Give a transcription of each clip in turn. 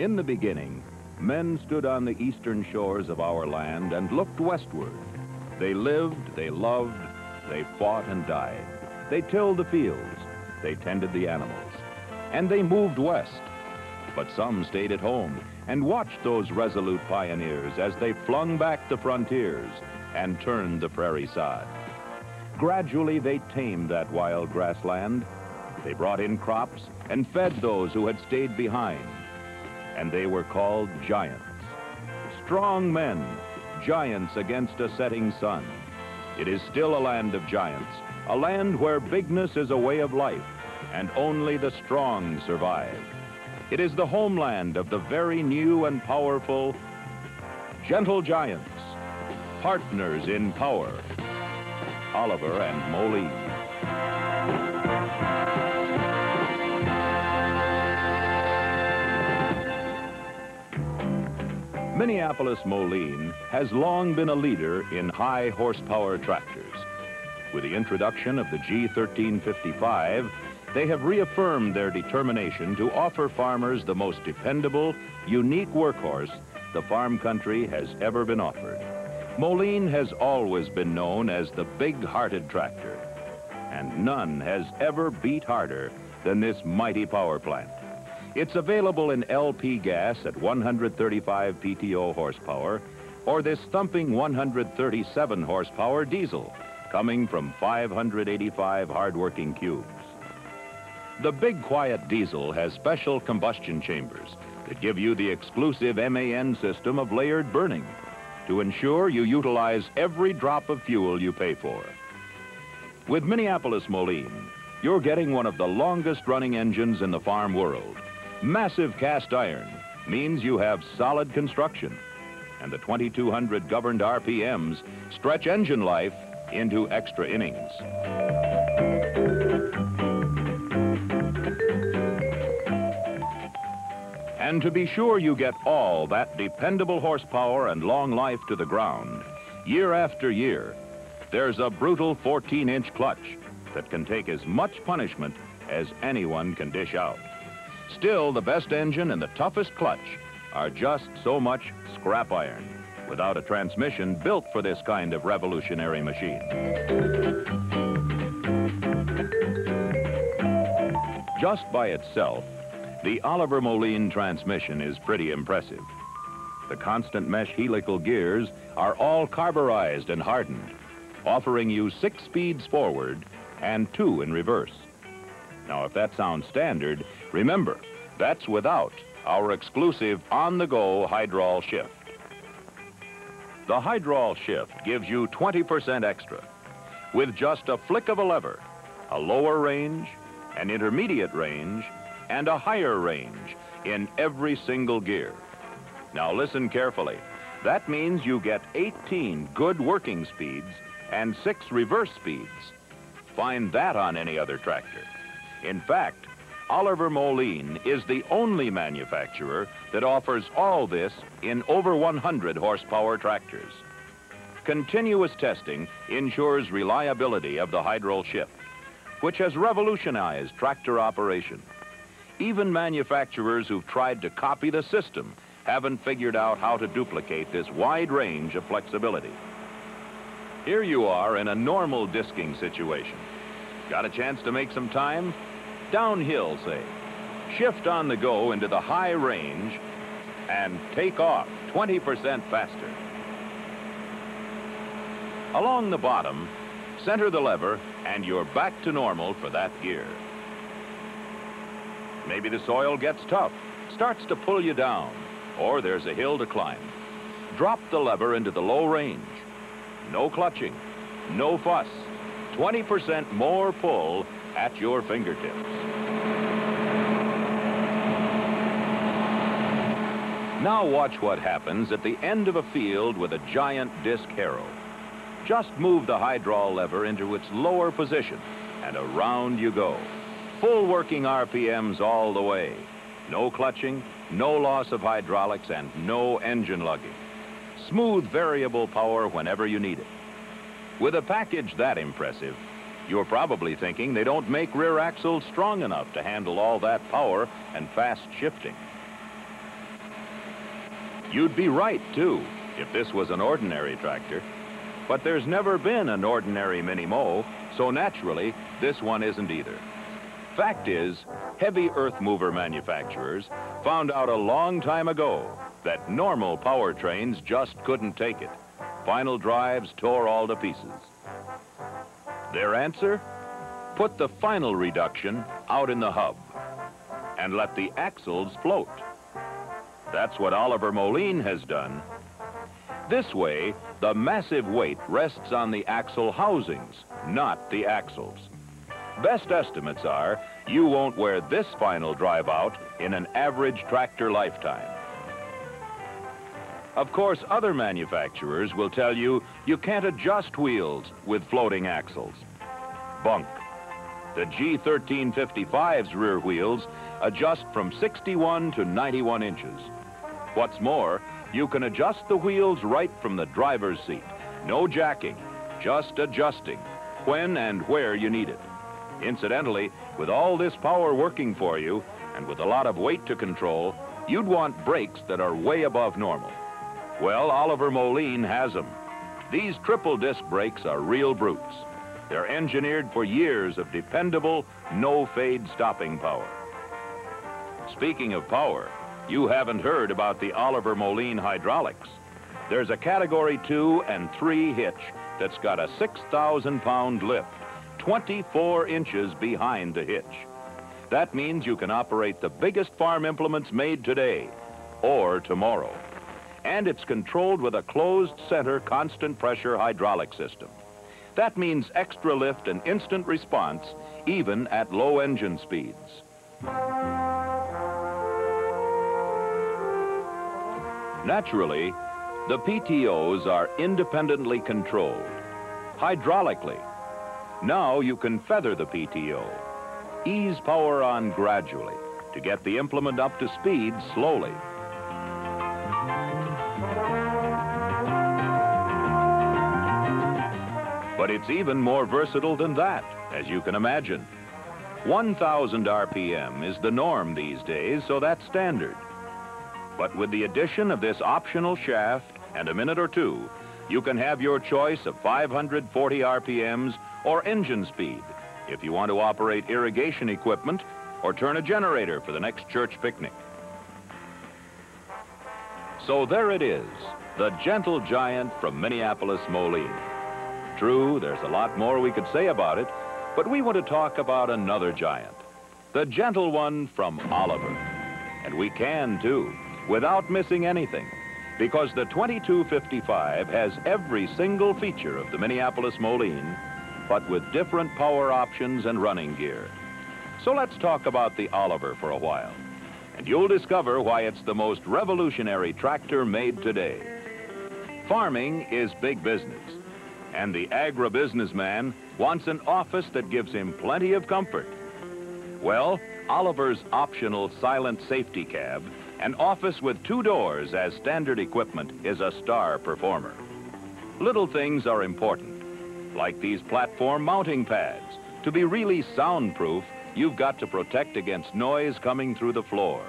In the beginning, men stood on the eastern shores of our land and looked westward. They lived, they loved, they fought and died. They tilled the fields, they tended the animals, and they moved west. But some stayed at home and watched those resolute pioneers as they flung back the frontiers and turned the prairie sod. Gradually, they tamed that wild grassland. They brought in crops and fed those who had stayed behind. And they were called giants. Strong men, giants against a setting sun. It is still a land of giants, a land where bigness is a way of life, and only the strong survive. It is the homeland of the very new and powerful gentle giants, partners in power, Oliver and Moline. Minneapolis-Moline has long been a leader in high horsepower tractors. With the introduction of the G1355, they have reaffirmed their determination to offer farmers the most dependable, unique workhorse the farm country has ever been offered. Moline has always been known as the big-hearted tractor, and none has ever beat harder than this mighty power plant. It's available in LP gas at 135 PTO horsepower, or this thumping 137 horsepower diesel, coming from 585 hard-working cubes. The big quiet diesel has special combustion chambers that give you the exclusive MAN system of layered burning to ensure you utilize every drop of fuel you pay for. With Minneapolis-Moline, you're getting one of the longest-running engines in the farm world. Massive cast iron means you have solid construction, and the 2200 governed RPMs stretch engine life into extra innings. And to be sure you get all that dependable horsepower and long life to the ground, year after year, there's a brutal 14-inch clutch that can take as much punishment as anyone can dish out. Still, the best engine and the toughest clutch are just so much scrap iron, without a transmission built for this kind of revolutionary machine. Just by itself, the Oliver Moline transmission is pretty impressive. The constant mesh helical gears are all carburized and hardened, offering you 6 speeds forward and 2 in reverse. Now, if that sounds standard, remember, that's without our exclusive on-the-go hydraul shift. The hydraul shift gives you 20% extra with just a flick of a lever, a lower range, an intermediate range, and a higher range in every single gear. Now listen carefully. That means you get 18 good working speeds and 6 reverse speeds. Find that on any other tractor. In fact, Oliver Moline is the only manufacturer that offers all this in over 100 horsepower tractors. Continuous testing ensures reliability of the hydraul shift, which has revolutionized tractor operation. Even manufacturers who've tried to copy the system haven't figured out how to duplicate this wide range of flexibility. Here you are in a normal disking situation. Got a chance to make some time? Downhill, say. Shift on the go into the high range and take off 20% faster. Along the bottom, center the lever and you're back to normal for that gear. Maybe the soil gets tough, starts to pull you down, or there's a hill to climb. Drop the lever into the low range. No clutching, no fuss. 20% more pull at your fingertips. Now watch what happens at the end of a field with a giant disc harrow. Just move the hydraul lever into its lower position, and around you go. Full working RPMs all the way. No clutching, no loss of hydraulics, and no engine lugging. Smooth variable power whenever you need it. With a package that impressive, you're probably thinking they don't make rear axles strong enough to handle all that power and fast shifting. You'd be right, too, if this was an ordinary tractor. But there's never been an ordinary mini-mow, so naturally, this one isn't either. Fact is, heavy earth mover manufacturers found out a long time ago that normal powertrains just couldn't take it. Final drives tore all to pieces. Their answer? Put the final reduction out in the hub and let the axles float. That's what Oliver Moline has done. This way, the massive weight rests on the axle housings, not the axles. Best estimates are you won't wear this final drive out in an average tractor lifetime. Of course, other manufacturers will tell you you can't adjust wheels with floating axles. Bunk. The G1355's rear wheels adjust from 61 to 91 inches. What's more, you can adjust the wheels right from the driver's seat. No jacking, just adjusting when and where you need it. Incidentally, with all this power working for you and with a lot of weight to control, you'd want brakes that are way above normal. Well, Oliver Moline has them. These triple disc brakes are real brutes. They're engineered for years of dependable, no-fade stopping power. Speaking of power, you haven't heard about the Oliver Moline hydraulics. There's a Category 2 and 3 hitch that's got a 6,000-pound lift, 24 inches behind the hitch. That means you can operate the biggest farm implements made today or tomorrow. And it's controlled with a closed center constant pressure hydraulic system. That means extra lift and instant response even at low engine speeds. Naturally, the PTOs are independently controlled, hydraulically. Now you can feather the PTO, ease power on gradually to get the implement up to speed slowly. But it's even more versatile than that, as you can imagine. 1,000 RPM is the norm these days, so that's standard. But with the addition of this optional shaft and a minute or two, you can have your choice of 540 RPMs or engine speed if you want to operate irrigation equipment or turn a generator for the next church picnic. So there it is, the gentle giant from Minneapolis Moline. True, there's a lot more we could say about it, but we want to talk about another giant, the gentle one from Oliver. And we can, too, without missing anything, because the 2255 has every single feature of the Minneapolis Moline, but with different power options and running gear. So let's talk about the Oliver for a while, and you'll discover why it's the most revolutionary tractor made today. Farming is big business, and the agribusinessman wants an office that gives him plenty of comfort. Well, Oliver's optional silent safety cab, an office with 2 doors as standard equipment, is a star performer. Little things are important, like these platform mounting pads. To be really soundproof, you've got to protect against noise coming through the floor.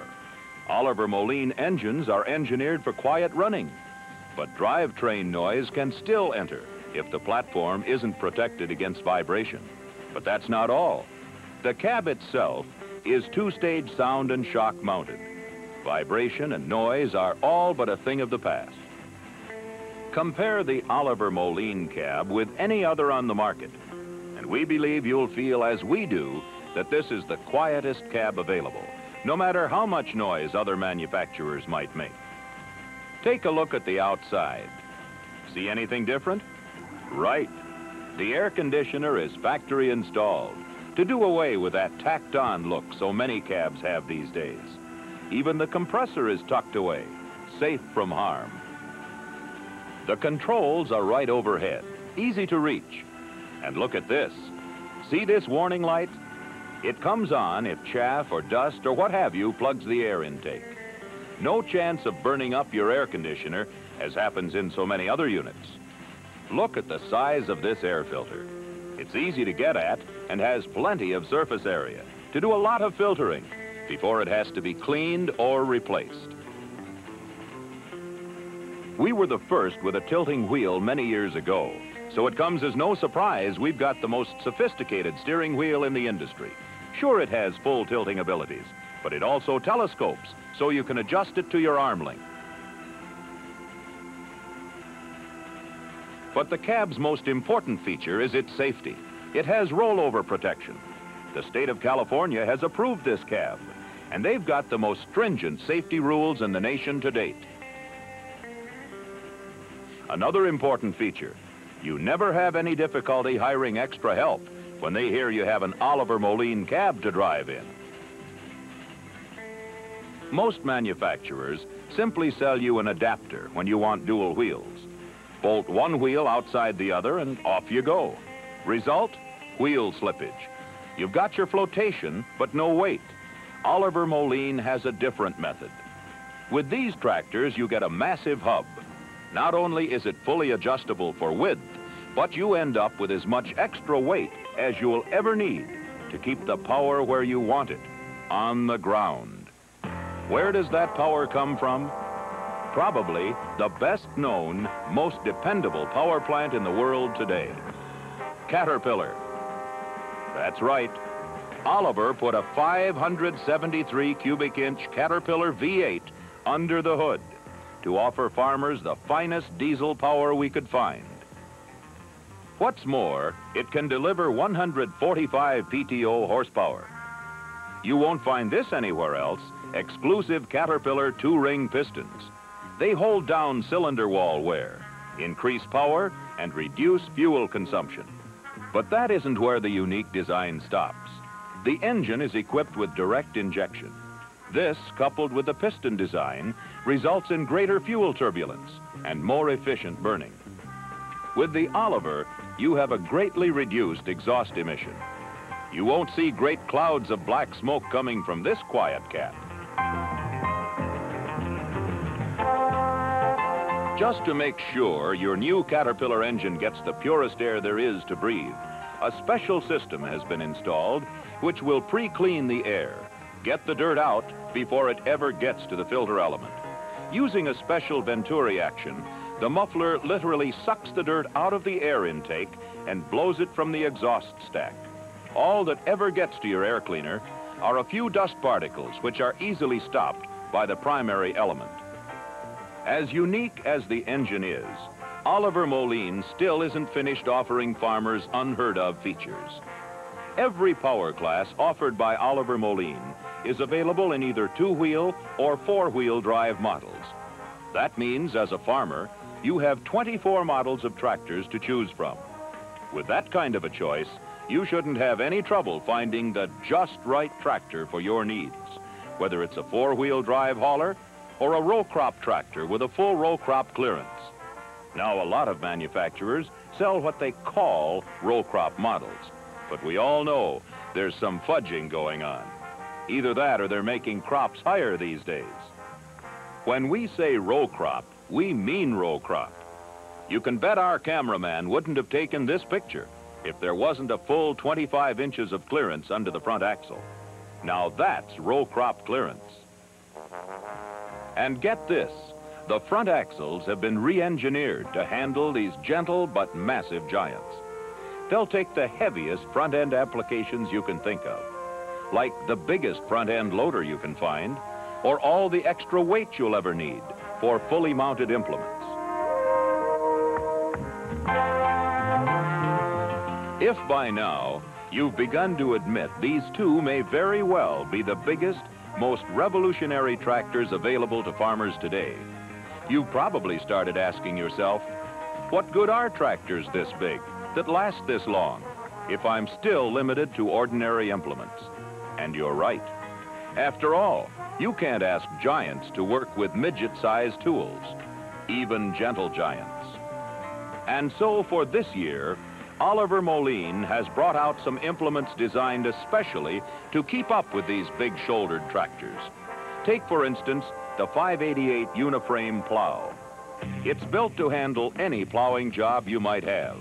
Oliver Moline engines are engineered for quiet running, but drivetrain noise can still enter if the platform isn't protected against vibration. But that's not all. The cab itself is 2-stage sound and shock mounted. Vibration and noise are all but a thing of the past. Compare the Oliver Moline cab with any other on the market, and we believe you'll feel as we do that this is the quietest cab available, no matter how much noise other manufacturers might make. Take a look at the outside. See anything different? Right. The air conditioner is factory installed to do away with that tacked-on look so many cabs have these days. Even the compressor is tucked away, safe from harm. The controls are right overhead, easy to reach. And look at this. See this warning light? It comes on if chaff or dust or what have you plugs the air intake. No chance of burning up your air conditioner, as happens in so many other units. Look at the size of this air filter. It's easy to get at and has plenty of surface area to do a lot of filtering before it has to be cleaned or replaced. We were the first with a tilting wheel many years ago, so it comes as no surprise we've got the most sophisticated steering wheel in the industry. Sure, it has full tilting abilities, but it also telescopes, so you can adjust it to your arm length. But the cab's most important feature is its safety. It has rollover protection. The state of California has approved this cab, and they've got the most stringent safety rules in the nation to date. Another important feature, you never have any difficulty hiring extra help when they hear you have an Oliver Moline cab to drive in. Most manufacturers simply sell you an adapter when you want dual wheels. Bolt one wheel outside the other and off you go. Result, wheel slippage. You've got your flotation, but no weight. Oliver Moline has a different method. With these tractors, you get a massive hub. Not only is it fully adjustable for width, but you end up with as much extra weight as you'll ever need to keep the power where you want it, on the ground. Where does that power come from? Probably the best known, most dependable power plant in the world today. Caterpillar. That's right. Oliver put a 573 cubic inch Caterpillar V8 under the hood to offer farmers the finest diesel power we could find. What's more, it can deliver 145 PTO horsepower. You won't find this anywhere else. Exclusive Caterpillar two-ring pistons. They hold down cylinder wall wear, increase power, and reduce fuel consumption. But that isn't where the unique design stops. The engine is equipped with direct injection. This, coupled with the piston design, results in greater fuel turbulence and more efficient burning. With the Oliver, you have a greatly reduced exhaust emission. You won't see great clouds of black smoke coming from this quiet cat. Just to make sure your new Caterpillar engine gets the purest air there is to breathe, a special system has been installed which will pre-clean the air, get the dirt out before it ever gets to the filter element. Using a special Venturi action, the muffler literally sucks the dirt out of the air intake and blows it from the exhaust stack. All that ever gets to your air cleaner are a few dust particles which are easily stopped by the primary element. As unique as the engine is, Oliver Moline still isn't finished offering farmers unheard-of features. Every power class offered by Oliver Moline is available in either two-wheel or four-wheel drive models. That means, as a farmer, you have 24 models of tractors to choose from. With that kind of a choice, you shouldn't have any trouble finding the just right tractor for your needs, whether it's a four-wheel drive hauler or a row crop tractor with a full row crop clearance. Now, a lot of manufacturers sell what they call row crop models, but we all know there's some fudging going on. Either that or they're making crops higher these days. When we say row crop, we mean row crop. You can bet our cameraman wouldn't have taken this picture if there wasn't a full 25 inches of clearance under the front axle. Now that's row crop clearance. And get this, the front axles have been re-engineered to handle these gentle but massive giants. They'll take the heaviest front-end applications you can think of, like the biggest front-end loader you can find, or all the extra weight you'll ever need for fully mounted implements. If by now you've begun to admit these two may very well be the biggest, most revolutionary tractors available to farmers today, you've probably started asking yourself, what good are tractors this big that last this long if I'm still limited to ordinary implements? And you're right. After all, you can't ask giants to work with midget-sized tools, even gentle giants. And so for this year, Oliver Moline has brought out some implements designed especially to keep up with these big-shouldered tractors. Take, for instance, the 588 Uniframe plow. It's built to handle any plowing job you might have,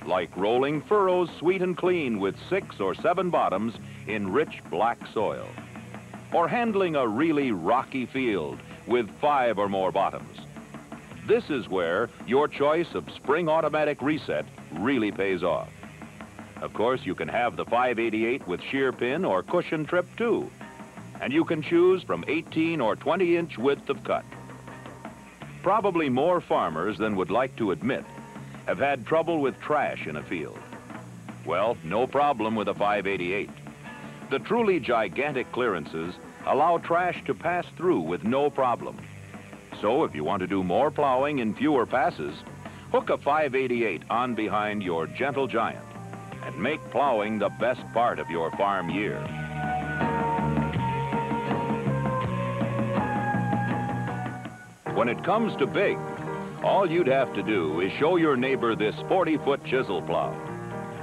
like rolling furrows sweet and clean with 6 or 7 bottoms in rich black soil, or handling a really rocky field with 5 or more bottoms. This is where your choice of spring automatic reset really pays off. Of course, you can have the 588 with shear pin or cushion trip too. And you can choose from 18 or 20-inch width of cut. Probably more farmers than would like to admit have had trouble with trash in a field. Well, no problem with a 588. The truly gigantic clearances allow trash to pass through with no problem. So if you want to do more plowing in fewer passes, hook a 588 on behind your Gentle Giant and make plowing the best part of your farm year. When it comes to big, all you'd have to do is show your neighbor this 40-foot chisel plow.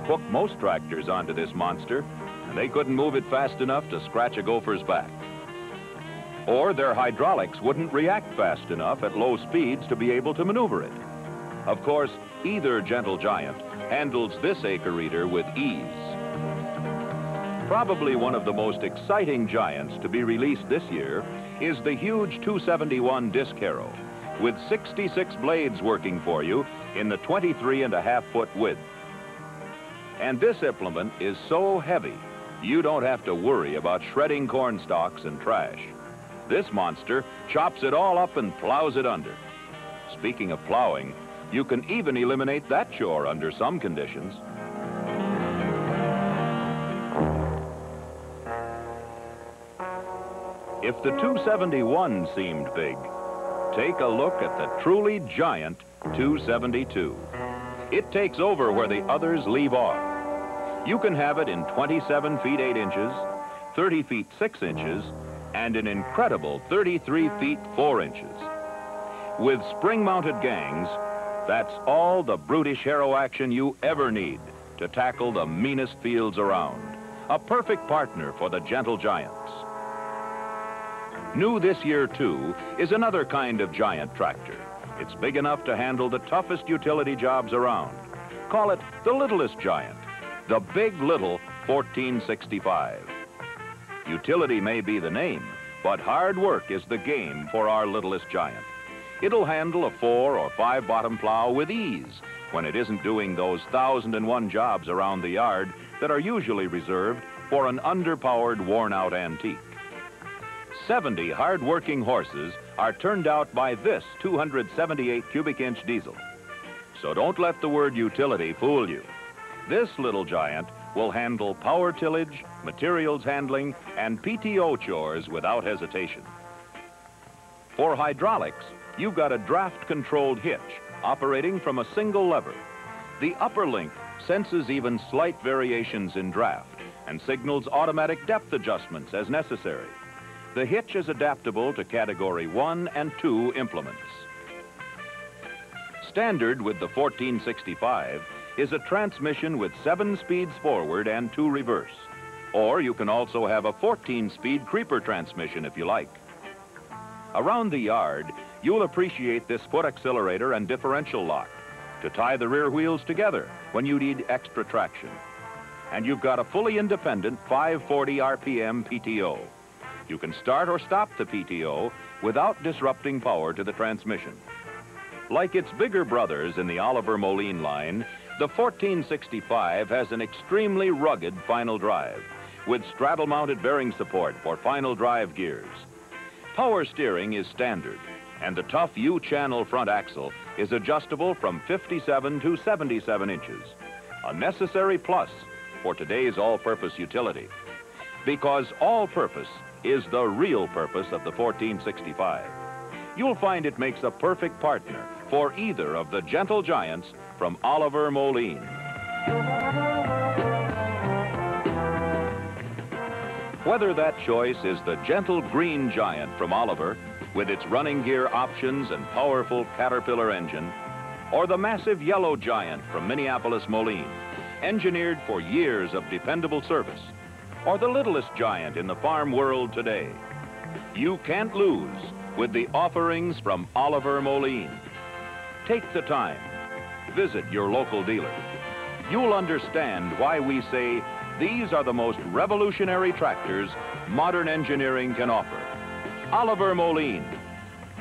Hook most tractors onto this monster, and they couldn't move it fast enough to scratch a gopher's back. Or their hydraulics wouldn't react fast enough at low speeds to be able to maneuver it. Of course, either Gentle Giant handles this acre eater with ease. Probably one of the most exciting giants to be released this year is the huge 271 disc harrow, with 66 blades working for you in the 23.5-foot width. And this implement is so heavy, you don't have to worry about shredding corn stalks and trash. This monster chops it all up and plows it under. Speaking of plowing, you can even eliminate that chore under some conditions. If the 271 seemed big, take a look at the truly giant 272. It takes over where the others leave off. You can have it in 27 feet 8 inches, 30 feet 6 inches, and an incredible 33 feet 4 inches. With spring-mounted gangs, that's all the brutish harrow action you ever need to tackle the meanest fields around. A perfect partner for the Gentle Giants. New this year, too, is another kind of giant tractor. It's big enough to handle the toughest utility jobs around. Call it the littlest giant, the Big Little 1465. Utility may be the name, but hard work is the game for our littlest giant. It'll handle a 4 or 5 bottom plow with ease when it isn't doing those 1,001 jobs around the yard that are usually reserved for an underpowered, worn-out antique. 70 hard-working horses are turned out by this 278 cubic inch diesel. So don't let the word utility fool you. This little giant will handle power tillage, materials handling, and PTO chores without hesitation. For hydraulics, you've got a draft-controlled hitch operating from a single lever. The upper link senses even slight variations in draft and signals automatic depth adjustments as necessary. The hitch is adaptable to Category 1 and 2 implements. Standard with the 1465 is a transmission with 7 speeds forward and 2 reverse. Or you can also have a 14-speed creeper transmission if you like. Around the yard, you'll appreciate this foot accelerator and differential lock to tie the rear wheels together when you need extra traction. And you've got a fully independent 540 RPM PTO. You can start or stop the PTO without disrupting power to the transmission. Like its bigger brothers in the Oliver Moline line, the 1465 has an extremely rugged final drive with straddle-mounted bearing support for final drive gears. Power steering is standard, and the tough U-channel front axle is adjustable from 57 to 77 inches, a necessary plus for today's all-purpose utility. Because all-purpose is the real purpose of the 1465. You'll find it makes a perfect partner for either of the Gentle Giants from Oliver Moline. Whether that choice is the gentle green giant from Oliver with its running gear options and powerful Caterpillar engine, or the massive yellow giant from Minneapolis Moline, engineered for years of dependable service, or the littlest giant in the farm world today, you can't lose with the offerings from Oliver Moline. Take the time. Visit your local dealer. You'll understand why we say these are the most revolutionary tractors modern engineering can offer. Oliver Moline,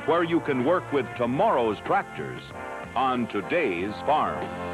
where you can work with tomorrow's tractors on today's farm.